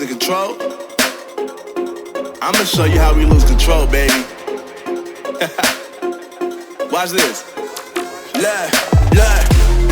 losing control? I'ma show you how we lose control, baby. Watch this. Look,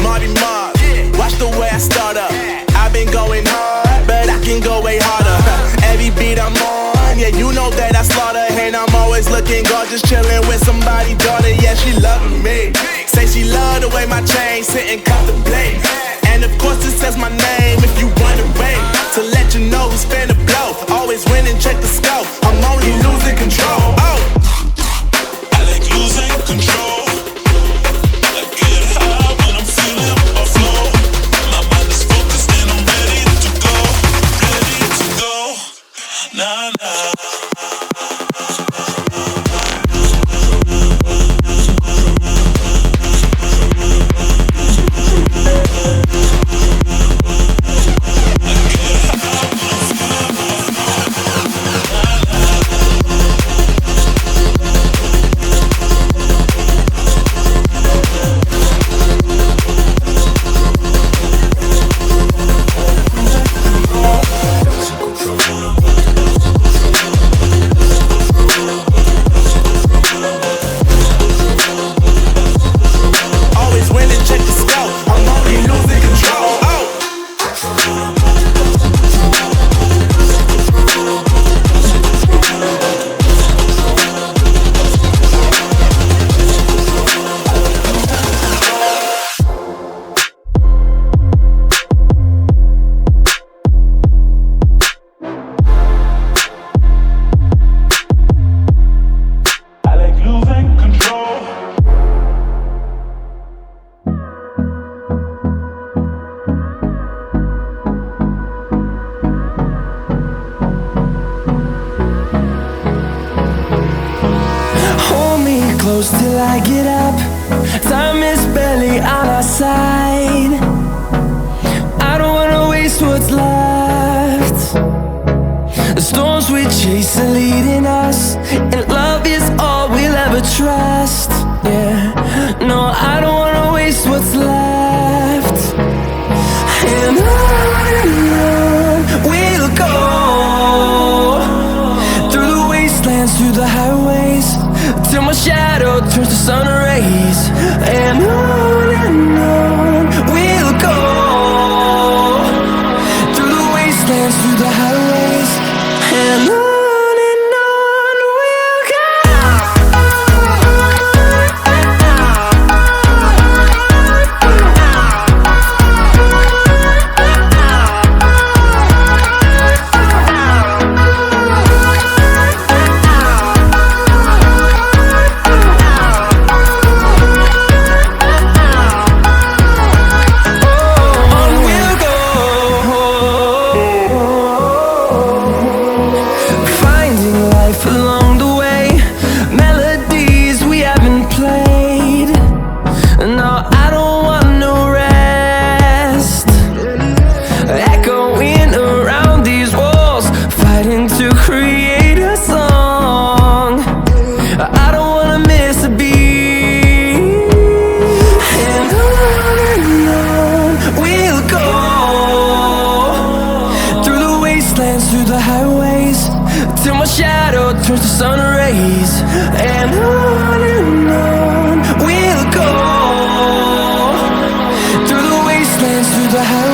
Marty Mark. Watch the way I start up. I've been going hard, but I can go way harder. Every beat I'm on, yeah, you know that I slaughter. And I'm always looking gorgeous, chilling with somebody's daughter. Yeah, she loving me. Say she love the way my chain sit and contemplate. And of course it says my name if you wondering. To let you know who's finna blow. Always winning, check the scope. I'm only losing control. Oh, I like losing control. I get high when I'm feeling a flow. My mind is focused and I'm ready to go. Ready to go. Nah, nah. Till I get up, time is barely on our side. I don't wanna waste what's left. The storms we chase are leading us, and love is all we'll ever trust. Yeah, no, I don't wanna waste what's left. And on we'll go, through the wastelands, through the highways, till my shadow turns to sun rays. And on we'll go, through the wastelands, through the highways. And on we'll go. Turns to sun rays. And on we'll go, through the wastelands, through the highways.